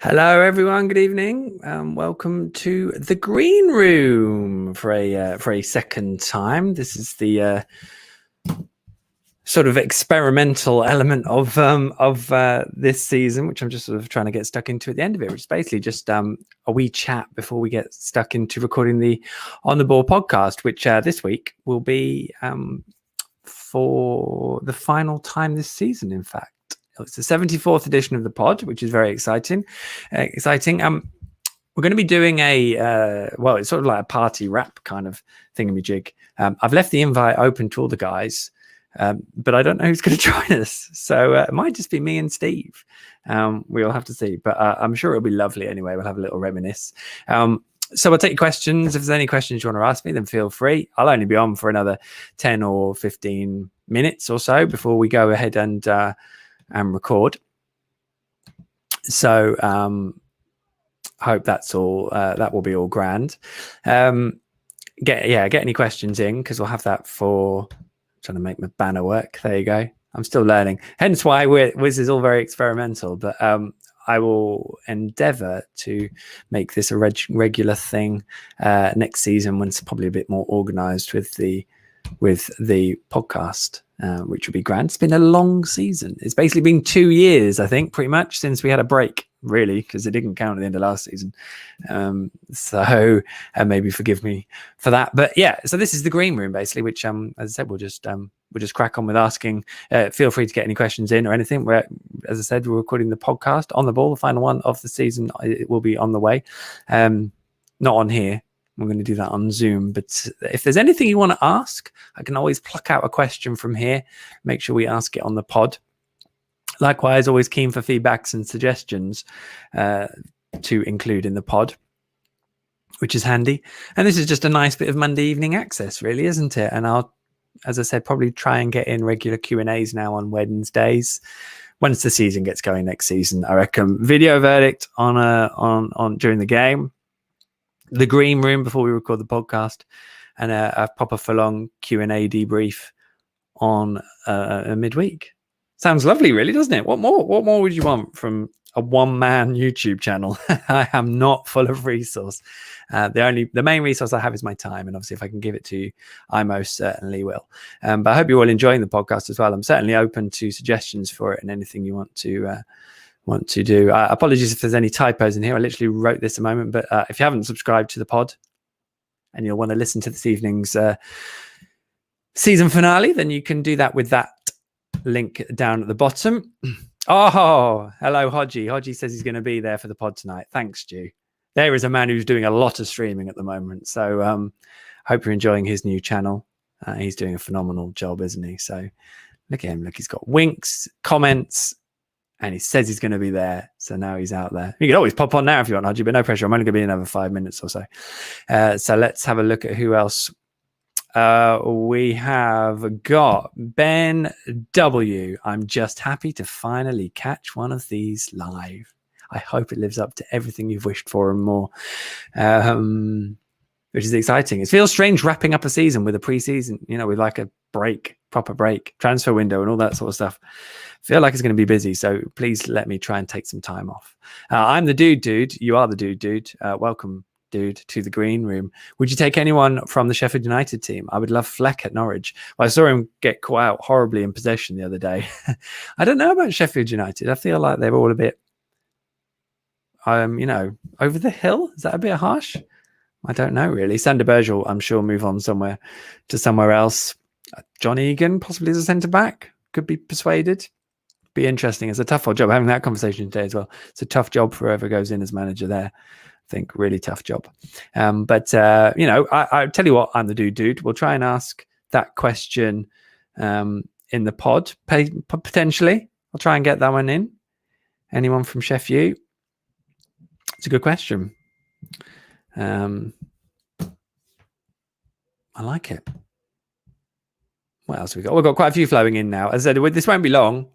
Hello, everyone. Good evening. Welcome to the green room for a second time. This is the sort of experimental element of this season, which I'm just sort of trying to get stuck into at the end of it, which is basically just a wee chat before we get stuck into recording the On the Ball podcast, which this week will be for the final time this season. In fact. It's the 74th edition of the pod, which is very exciting. We're going to be doing it's sort of like a party rap kind of thingamajig. I've left the invite open to all the guys, but I don't know who's going to join us. So it might just be me and Steve. We'll have to see, but I'm sure it'll be lovely anyway. We'll have a little reminisce. So I'll take your questions. If there's any questions you want to ask me, then feel free. I'll only be on for another 10 or 15 minutes or so before we go ahead and record. So hope that's all that will be all grand. Get any questions in, because we'll have that for trying to make my banner work. There you go. I'm still learning, hence why this is all very experimental, but I will endeavor to make this a regular thing next season, when it's probably a bit more organized with the podcast, which will be grand. It's been a long season. It's basically been 2 years, I think, pretty much, since we had a break, really, because it didn't count at the end of last season. So maybe forgive me for that. But yeah, so this is the green room, basically, which, as I said, we'll just crack on with asking. Feel free to get any questions in or anything. As I said, we're recording the podcast On the Ball, the final one of the season. It will be on the way. Not on here. We're going to do that on Zoom. But if there's anything you want to ask, I can always pluck out a question from here. Make sure we ask it on the pod. Likewise, always keen for feedbacks and suggestions to include in the pod, which is handy. And this is just a nice bit of Monday evening access, really, isn't it? And I'll, as I said, probably try and get in regular Q&As now on Wednesdays. Once the season gets going next season, I reckon video verdict on during the game, the green room before we record the podcast, and a proper full-on Q&A debrief on a midweek. Sounds lovely, really, doesn't it? What more would you want from a one-man YouTube channel? I am not full of resource. The main resource I have is my time, and obviously if I can give it to you, I most certainly will. But I hope you're all enjoying the podcast as well. I'm certainly open to suggestions for it and anything you want to do. Apologies if there's any typos in here. I literally wrote this a moment, but if you haven't subscribed to the pod and you'll want to listen to this evening's season finale, then you can do that with that link down at the bottom. Oh, hello, Hodgie. Hodgie says he's going to be there for the pod tonight. Thanks, Stu. There is a man who's doing a lot of streaming at the moment, so hope you're enjoying his new channel. He's doing a phenomenal job, isn't he? So look at him. Look, he's got winks, comments, and he says he's going to be there. So now he's out there. You can always pop on now if you want, Hodgie, but no pressure. I'm only going to be another 5 minutes or so. So let's have a look at who else. We have got Ben W. I'm just happy to finally catch one of these live. I hope it lives up to everything you've wished for and more, which is exciting. It feels strange wrapping up a season with a pre-season, with like a proper break, transfer window and all that sort of stuff. Feel like it's going to be busy, so please let me try and take some time off. I'm the dude. You are the dude. Welcome, dude, to the green room. Would you take anyone from the Sheffield United team? I would love Fleck at Norwich. Well, I saw him get caught out horribly in possession the other day. I don't know about Sheffield United. I feel like they're all a bit, over the hill. Is that a bit harsh? I don't know, really. Sander Berge will, I'm sure, move on somewhere else. John Egan, possibly as a centre-back, could be persuaded. Be interesting. It's a tough job. Having that conversation today as well. It's a tough job for whoever goes in as manager there. I think really tough job. But I tell you what, I'm the dude. We'll try and ask that question in the pod, potentially. I'll try and get that one in. Anyone from Chef U? It's a good question. I like it. What else have we got? We've got quite a few flowing in now. As I said, this won't be long.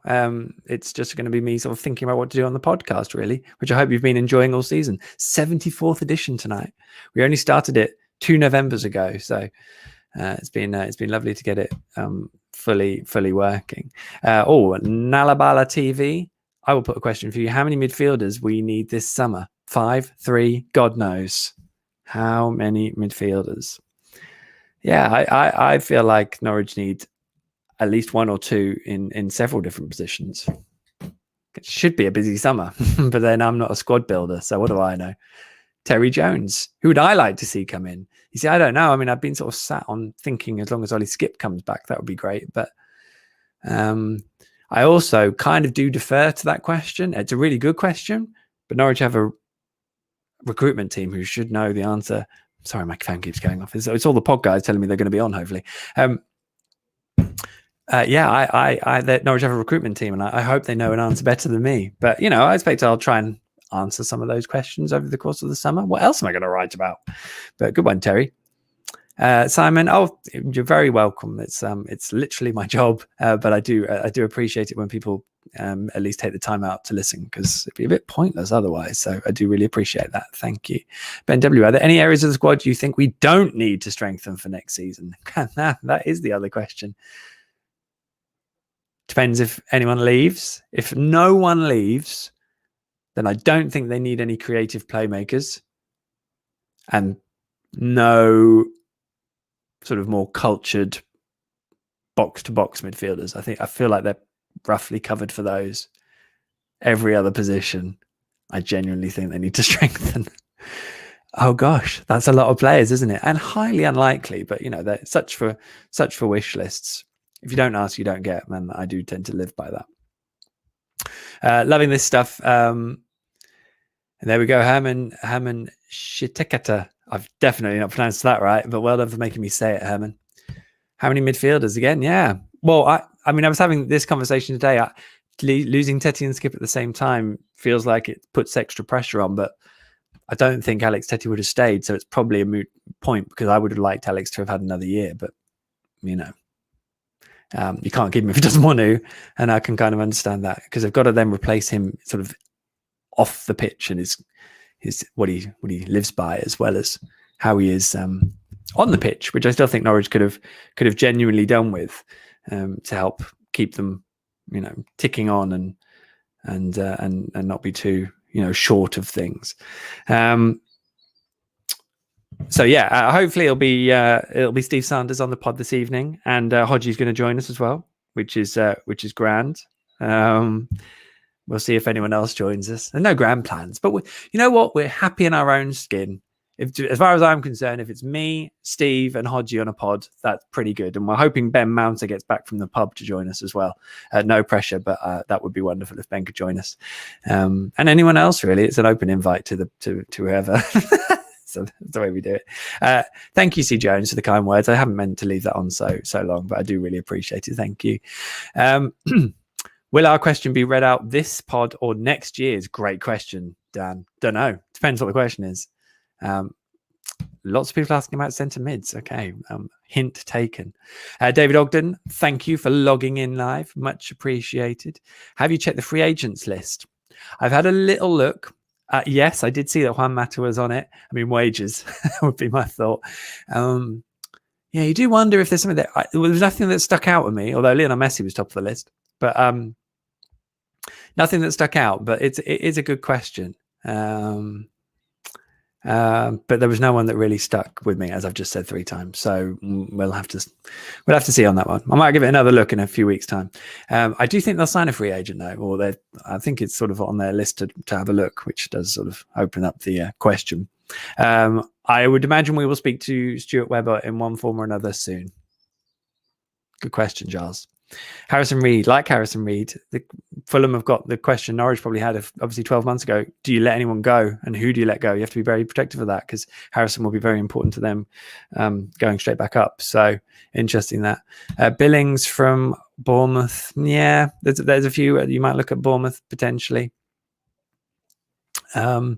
It's just going to be me sort of thinking about what to do on the podcast, really, which I hope you've been enjoying all season. 74th edition tonight. We only started it 2 Novembers ago, so it's been lovely to get it fully working. Nalabala TV. I will put a question for you. How many midfielders we need this summer? 5, 3, God knows. How many midfielders? Yeah, I feel like Norwich need at least 1 or 2 in several different positions. It should be a busy summer, but then I'm not a squad builder, so what do I know? Terry Jones, who would I like to see come in? You see, I don't know. I mean, I've been sort of sat on thinking as long as Ollie Skip comes back, that would be great. But I also kind of do defer to that question. It's a really good question, but Norwich have a recruitment team who should know the answer. Sorry, my phone keeps going off. It's all the pod guys telling me they're going to be on, hopefully. Norwich have a recruitment team, and I hope they know an answer better than me. But, I expect I'll try and answer some of those questions over the course of the summer. What else am I going to write about? But good one, Terry. Simon, you're very welcome. It's literally my job, but I do appreciate it when people at least take the time out to listen, because it'd be a bit pointless otherwise. So I do really appreciate that. Thank you. Ben W, are there any areas of the squad you think we don't need to strengthen for next season? That is the other question. Depends if anyone leaves. If no one leaves, then I don't think they need any creative playmakers and no sort of more cultured box-to-box midfielders. I feel like they're roughly covered for those. Every other position, I genuinely think they need to strengthen. Oh gosh, that's a lot of players, isn't it? And highly unlikely, but they're such for wish lists. If you don't ask, you don't get, and I do tend to live by that. Loving this stuff. And there we go, Herman Shitekata. I've definitely not pronounced that right, but well done for making me say it, Herman. How many midfielders again? Yeah. Well, I mean, I was having this conversation today. Losing Teti and Skip at the same time feels like it puts extra pressure on, but I don't think Alex Teti would have stayed, so it's probably a moot point, because I would have liked Alex to have had another year, but you can't keep him if he doesn't want to, and I can kind of understand that, because they've got to then replace him sort of off the pitch and his what he lives by, as well as how he is on the pitch, which I still think Norwich could have genuinely done with to help keep them ticking on and not be too short of things. So yeah, hopefully it'll be Steve Sanders on the pod this evening, and Hodgie's going to join us as well, which is grand. We'll see if anyone else joins us. There's no grand plans, but you know what? We're happy in our own skin. As far as I'm concerned, if it's me, Steve, and Hodgie on a pod, that's pretty good. And we're hoping Ben Mounter gets back from the pub to join us as well. No pressure, but that would be wonderful if Ben could join us. And anyone else, really. It's an open invite to whoever. So that's the way we do it. Thank you, C. Jones, for the kind words. I haven't meant to leave that on so long, but I do really appreciate it. Thank you. Will our question be read out this pod or next year's? Great question, Dan. Don't know. Depends what the question is. Lots of people asking about centre mids. Okay. Hint taken. David Ogden, thank you for logging in live. Much appreciated. Have you checked the free agents list? I've had a little look. Yes, I did see that Juan Mata was on it. I mean, wages would be my thought. Yeah, you do wonder if there's something that there was nothing that stuck out with me, although Lionel Messi was top of the list, but nothing that stuck out. But it is a good question. But there was no one that really stuck with me, as I've just said 3 times. So we'll have to see on that one. I might give it another look in a few weeks' time. I do think they'll sign a free agent though, or I think it's sort of on their list to have a look, which does sort of open up the question. I would imagine we will speak to Stuart Webber in one form or another soon. Good question, Giles. Harrison Reed, Fulham have got the question Norwich probably had obviously 12 months ago. Do you let anyone go, and who do you let go? You have to be very protective of that, because Harrison will be very important to them going straight back up. So interesting that. Billings from Bournemouth. Yeah, there's a few. You might look at Bournemouth potentially. Be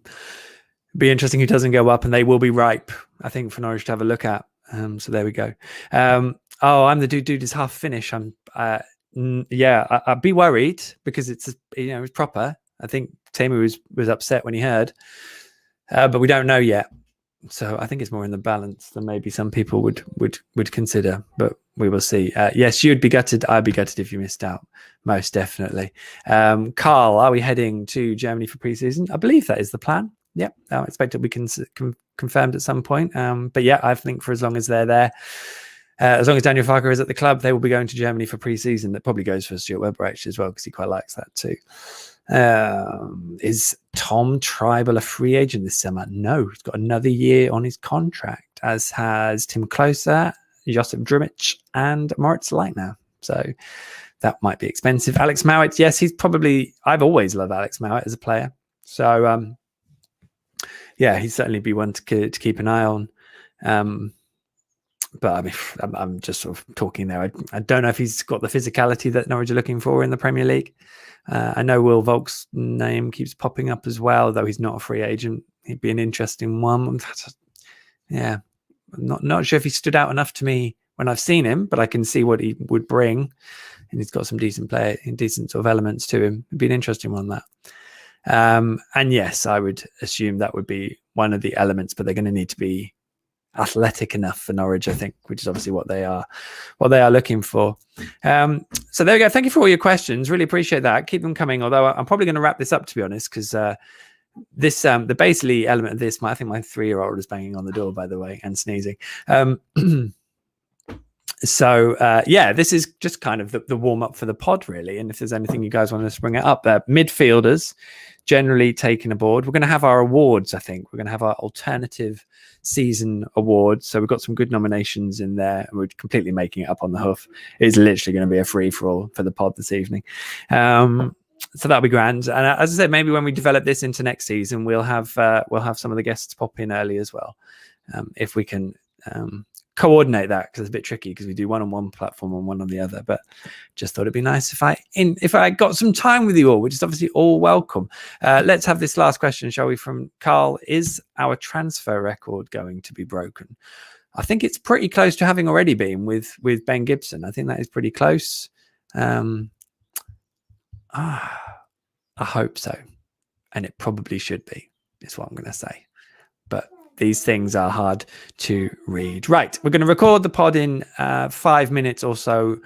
interesting who doesn't go up, and they will be ripe, I think, for Norwich to have a look at. So there we go. I'm the dude is half Finnish. I'd be worried, because it's it's proper. I think Teemu was upset when he heard, but we don't know yet. So I think it's more in the balance than maybe some people would consider, but we will see. Yes, you'd be gutted. I'd be gutted if you missed out, most definitely. Carl, are we heading to Germany for pre-season? I believe that is the plan. Yep, I expect it will be confirmed at some point. But yeah, I think for as long as they're there, as long as Daniel Farke is at the club, they will be going to Germany for pre-season. That probably goes for Stuart Webber actually as well, because he quite likes that too. Is Tom Tribal a free agent this summer? No, he's got another year on his contract, as has Tim Klose, Josip Drmic, and Moritz Leitner. So that might be expensive. Alex Mowat, yes, he's probably. I've always loved Alex Mowat as a player. So yeah, he'd certainly be one to keep an eye on. But I mean, I'm just sort of talking there. I don't know if he's got the physicality that Norwich are looking for in the Premier League. I know Will Volk's name keeps popping up as well, though he's not a free agent. He'd be an interesting one. Yeah, I'm not sure if he stood out enough to me when I've seen him, but I can see what he would bring, and he's got some decent sort of elements to him. It'd be an interesting one, that. And yes, I would assume that would be one of the elements, but they're going to need to be athletic enough for Norwich, I think, which is obviously what they are looking for. So there we go. Thank you for all your questions. Really appreciate that. Keep them coming. Although I'm probably going to wrap this up, to be honest, because this the basically element of this. I think my 3-year-old is banging on the door, by the way, and sneezing. So yeah, this is just kind of the warm up for the pod, really. And if there's anything you guys want us to bring it up, midfielders generally taken aboard. We're going to have our awards. I think we're going to have our alternative season awards. So we've got some good nominations in there, and we're completely making it up on the hoof. It's literally going to be a free for all for the pod this evening. So that'll be grand. And as I said, maybe when we develop this into next season, we'll have some of the guests pop in early as well, if we can coordinate that, because it's a bit tricky because we do one on one platform and one on the other. But just thought it'd be nice if I got some time with you all, which is obviously all welcome. Let's have this last question, shall we, from Carl. Is our transfer record going to be broken? I think it's pretty close to having already been with Ben Gibson. I think that is pretty close. I hope so, and it probably should be, is what I'm going to say. But these things are hard to read. Right, we're going to record the pod in 5 minutes or so,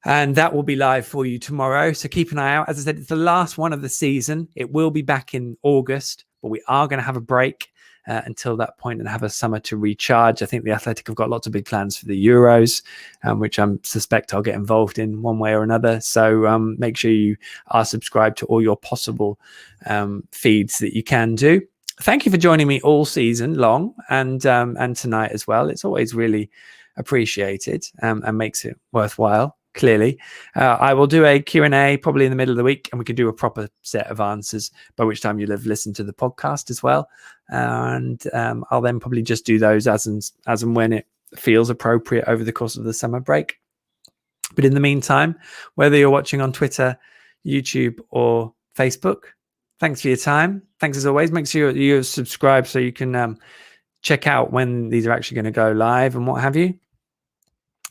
and that will be live for you tomorrow. So keep an eye out. As I said, it's the last one of the season. It will be back in August, but we are going to have a break until that point and have a summer to recharge. I think the Athletic have got lots of big plans for the Euros, which I suspect I'll get involved in one way or another. So make sure you are subscribed to all your possible feeds that you can do. Thank you for joining me all season long, and tonight as well. It's always really appreciated, and makes it worthwhile. Clearly, I will do a Q&A probably in the middle of the week, and we can do a proper set of answers, by which time you'll have listened to the podcast as well. And I'll then probably just do those as and when it feels appropriate over the course of the summer break. But in the meantime, whether you're watching on Twitter, YouTube, or Facebook, thanks for your time. Thanks as always. Make sure you subscribe so you can check out when these are actually going to go live and what have you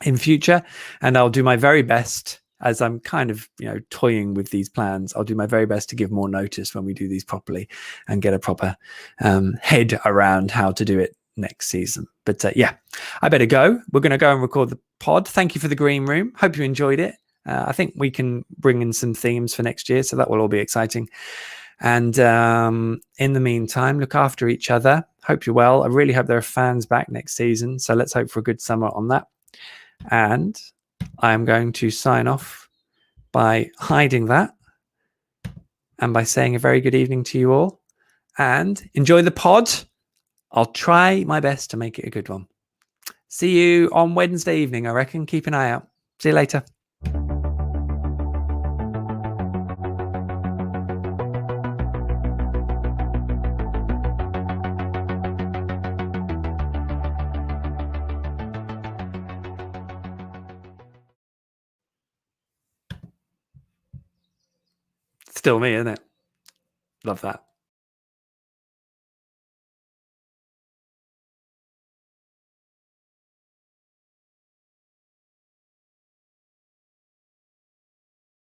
in future. And I'll do my very best, as I'm kind of toying with these plans. I'll do my very best to give more notice when we do these properly and get a proper head around how to do it next season. But yeah, I better go. We're going to go and record the pod. Thank you for the green room. Hope you enjoyed it. I think we can bring in some themes for next year, so that will all be exciting. And in the meantime, look after each other. Hope you're well. I really hope there are fans back next season. So let's hope for a good summer on that. And I'm going to sign off by hiding that and by saying a very good evening to you all. And enjoy the pod. I'll try my best to make it a good one. See you on Wednesday evening, I reckon. Keep an eye out. See you later. Still me, isn't it? Love that.